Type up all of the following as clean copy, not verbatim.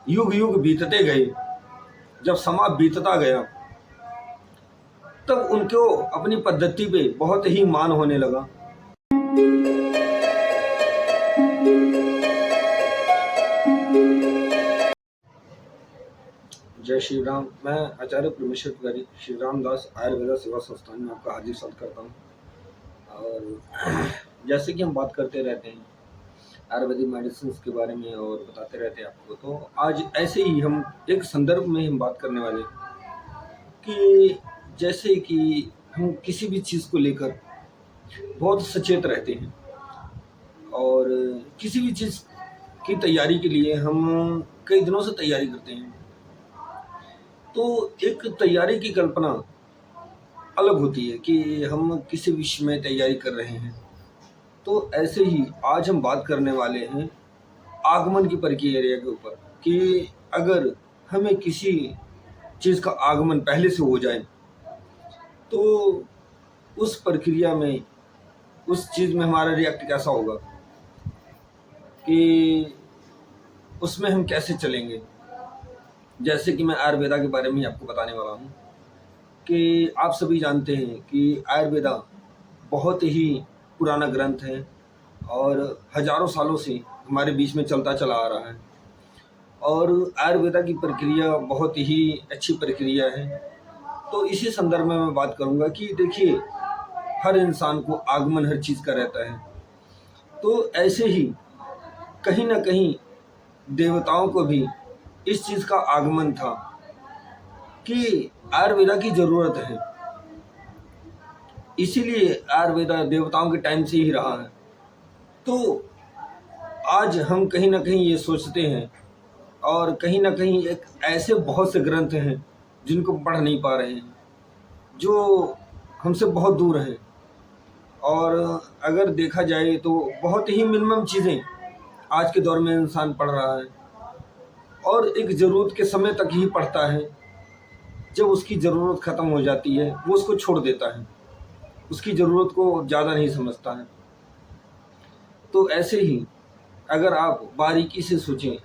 युग युग बीतते गए, जब समा बीतता गया तब उनको अपनी पद्धति पे बहुत ही मान होने लगा। जय श्री राम। मैं आचार्य परमेश्वर पुजारी श्री रामदास आयुर्वेदा सेवा संस्थान में आपका हार्दिक स्वागत करता हूँ। और जैसे कि हम बात करते रहते हैं आयुर्वेदिक मेडिसिन के बारे में और बताते रहते हैं आपको, तो आज ऐसे ही हम एक संदर्भ में हम बात करने वाले कि जैसे कि हम किसी भी चीज़ को लेकर बहुत सचेत रहते हैं और किसी भी चीज़ की तैयारी के लिए हम कई दिनों से तैयारी करते हैं। तो एक तैयारी की कल्पना अलग होती है कि हम किसी विषय में तैयारी कर रहे हैं। तो ऐसे ही आज हम बात करने वाले हैं आगमन की प्रक्रिया के ऊपर कि अगर हमें किसी चीज़ का आगमन पहले से हो जाए तो उस प्रक्रिया में उस चीज़ में हमारा रिएक्ट कैसा होगा, कि उसमें हम कैसे चलेंगे। जैसे कि मैं आयुर्वेदा के बारे में आपको बताने वाला हूँ कि आप सभी जानते हैं कि आयुर्वेदा बहुत ही पुराना ग्रंथ है और हजारों सालों से हमारे बीच में चलता चला आ रहा है और आयुर्वेदा की प्रक्रिया बहुत ही अच्छी प्रक्रिया है। तो इसी संदर्भ में मैं बात करूंगा कि देखिए, हर इंसान को आगमन हर चीज़ का रहता है। तो ऐसे ही कहीं ना कहीं देवताओं को भी इस चीज़ का आगमन था कि आयुर्वेदा की ज़रूरत है, इसीलिए आयुर्वेदा देवताओं के टाइम से ही रहा है। तो आज हम कहीं ना कहीं ये सोचते हैं और कहीं ना कहीं एक ऐसे बहुत से ग्रंथ हैं जिनको पढ़ नहीं पा रहे हैं, जो हमसे बहुत दूर हैं। और अगर देखा जाए तो बहुत ही मिनिमम चीज़ें आज के दौर में इंसान पढ़ रहा है और एक ज़रूरत के समय तक ही पढ़ता है। जब उसकी ज़रूरत ख़त्म हो जाती है वो उसको छोड़ देता है, उसकी ज़रूरत को ज़्यादा नहीं समझता है। तो ऐसे ही अगर आप बारीकी से सोचें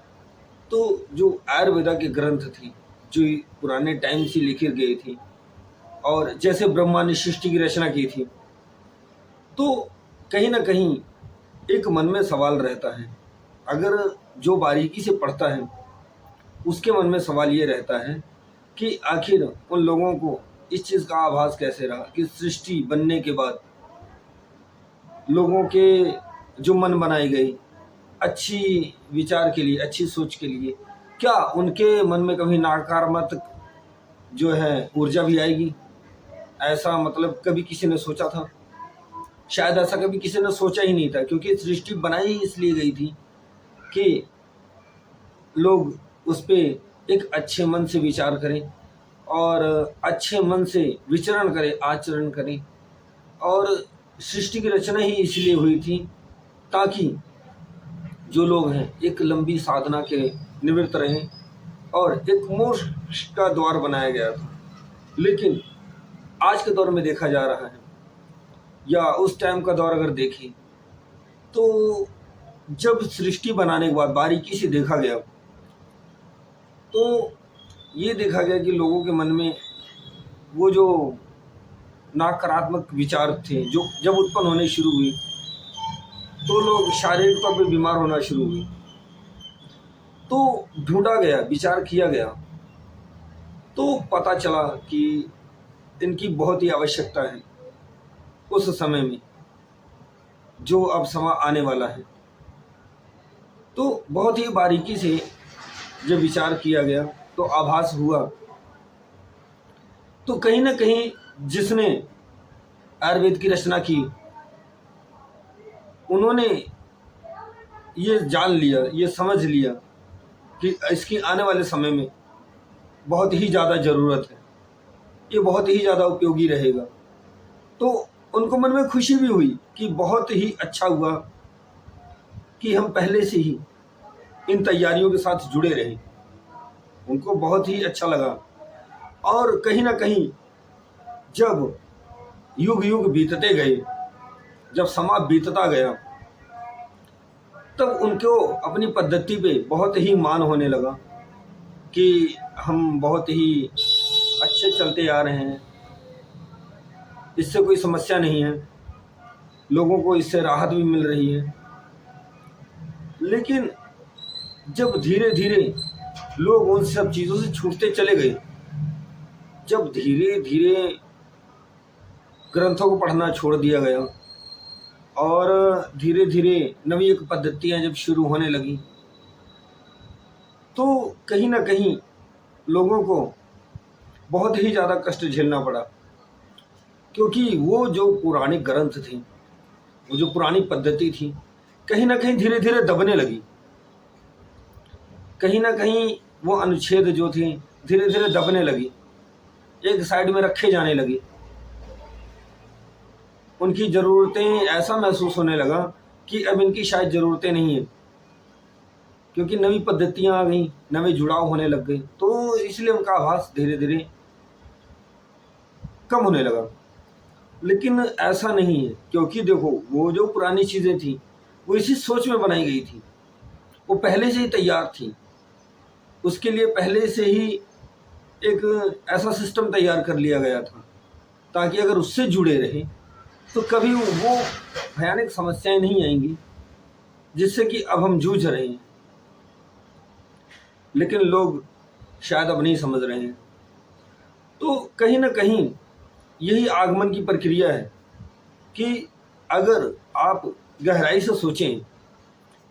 तो जो आयुर्वेदा के ग्रंथ थे जो पुराने टाइम से लिखे गए थे और जैसे ब्रह्मा ने सृष्टि की रचना की थी, तो कहीं ना कहीं एक मन में सवाल रहता है। अगर जो बारीकी से पढ़ता है उसके मन में सवाल ये रहता है कि आखिर उन लोगों को इस चीज़ का आभास कैसे रहा कि सृष्टि बनने के बाद लोगों के जो मन बनाए गए अच्छी विचार के लिए, अच्छी सोच के लिए, क्या उनके मन में कभी नकारात्मक जो है ऊर्जा भी आएगी? ऐसा मतलब कभी किसी ने सोचा था? शायद ऐसा कभी किसी ने सोचा ही नहीं था, क्योंकि सृष्टि बनाई ही इसलिए गई थी कि लोग उस पर एक अच्छे मन से विचार करें और अच्छे मन से विचरण करें, आचरण करें। और सृष्टि की रचना ही इसलिए हुई थी ताकि जो लोग हैं एक लंबी साधना के निवृत्त रहें और एक मोक्ष का द्वार बनाया गया था। लेकिन आज के दौर में देखा जा रहा है या उस टाइम का दौर अगर देखें तो जब सृष्टि बनाने के बाद बारीकी से देखा गया तो ये देखा गया कि लोगों के मन में वो जो नकारात्मक विचार थे जो जब उत्पन्न होने शुरू हुए तो लोग शारीरिक तौर पर बीमार होना शुरू हुए। तो ढूंढा गया, विचार किया गया, तो पता चला कि इनकी बहुत ही आवश्यकता है उस समय में जो अब समय आने वाला है। तो बहुत ही बारीकी से जब विचार किया गया तो आभास हुआ, तो कहीं ना कहीं जिसने आयुर्वेद की रचना की उन्होंने ये जान लिया, ये समझ लिया कि इसकी आने वाले समय में बहुत ही ज़्यादा ज़रूरत है, ये बहुत ही ज़्यादा उपयोगी रहेगा। तो उनको मन में खुशी भी हुई कि बहुत ही अच्छा हुआ कि हम पहले से ही इन तैयारियों के साथ जुड़े रहे। उनको बहुत ही अच्छा लगा और कहीं ना कहीं जब युग युग बीतते गए, जब समा बीतता गया तब उनको अपनी पद्धति पे बहुत ही मान होने लगा कि हम बहुत ही अच्छे चलते आ रहे हैं, इससे कोई समस्या नहीं है, लोगों को इससे राहत भी मिल रही है। लेकिन जब धीरे धीरे लोग उन सब चीज़ों से छूटते चले गए, जब धीरे धीरे ग्रंथों को पढ़ना छोड़ दिया गया और धीरे धीरे नवीन पद्धतियाँ जब शुरू होने लगी, तो कहीं ना कहीं लोगों को बहुत ही ज़्यादा कष्ट झेलना पड़ा, क्योंकि वो जो पुराने ग्रंथ थे, वो जो पुरानी पद्धति थी, कहीं ना कहीं धीरे धीरे दबने लगी। कहीं ना कहीं वो अनुच्छेद जो थे धीरे धीरे दबने लगी, एक साइड में रखे जाने लगे। उनकी ज़रूरतें, ऐसा महसूस होने लगा कि अब इनकी शायद ज़रूरतें नहीं हैं, क्योंकि नवी पद्धतियाँ आ गई, नवे जुड़ाव होने लग गए, तो इसलिए उनका आभास धीरे धीरे कम होने लगा। लेकिन ऐसा नहीं है, क्योंकि देखो वो जो पुरानी चीज़ें थी वो इसी सोच में बनाई गई थी, वो पहले से ही तैयार थी, उसके लिए पहले से ही एक ऐसा सिस्टम तैयार कर लिया गया था ताकि अगर उससे जुड़े रहे तो कभी वो भयानक समस्याएं नहीं आएंगी जिससे कि अब हम जूझ रहे हैं। लेकिन लोग शायद अब नहीं समझ रहे हैं। तो कहीं ना कहीं यही आगमन की प्रक्रिया है कि अगर आप गहराई से सोचें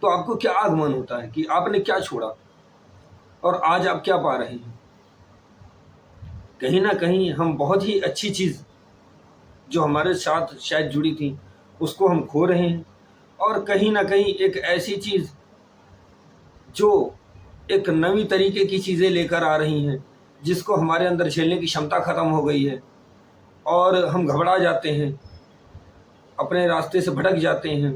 तो आपको क्या आगमन होता है, कि आपने क्या छोड़ा और आज आप क्या पा रहे हैं। कहीं ना कहीं हम बहुत ही अच्छी चीज़ जो हमारे साथ शायद जुड़ी थी उसको हम खो रहे हैं, और कहीं ना कहीं एक ऐसी चीज़ जो एक नवी तरीके की चीज़ें लेकर आ रही हैं जिसको हमारे अंदर झेलने की क्षमता ख़त्म हो गई है और हम घबरा जाते हैं, अपने रास्ते से भटक जाते हैं,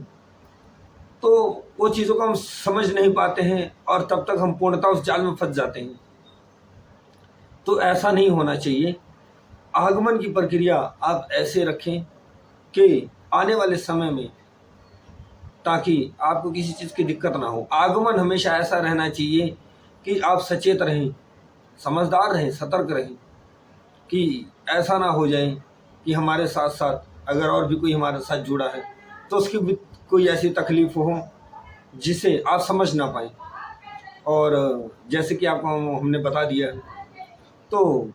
तो वो चीज़ों को हम समझ नहीं पाते हैं और तब तक हम पूर्णतः उस जाल में फंस जाते हैं। तो ऐसा नहीं होना चाहिए। आगमन की प्रक्रिया आप ऐसे रखें कि आने वाले समय में, ताकि आपको किसी चीज़ की दिक्कत ना हो, आगमन हमेशा ऐसा रहना चाहिए कि आप सचेत रहें, समझदार रहें, सतर्क रहें, कि ऐसा ना हो जाए कि हमारे साथ साथ अगर और भी कोई हमारे साथ जुड़ा है तो उसकी भी कोई ऐसी तकलीफ़ हो जिसे आप समझ ना पाएँ। और जैसे कि आपको हमने बता दिया, तो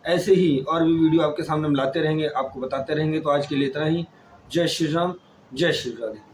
ऐसे ही और भी वीडियो आपके सामने हम लाते रहेंगे, आपको बताते रहेंगे। तो आज के लिए इतना ही। जय श्री राम, जय श्री राधे।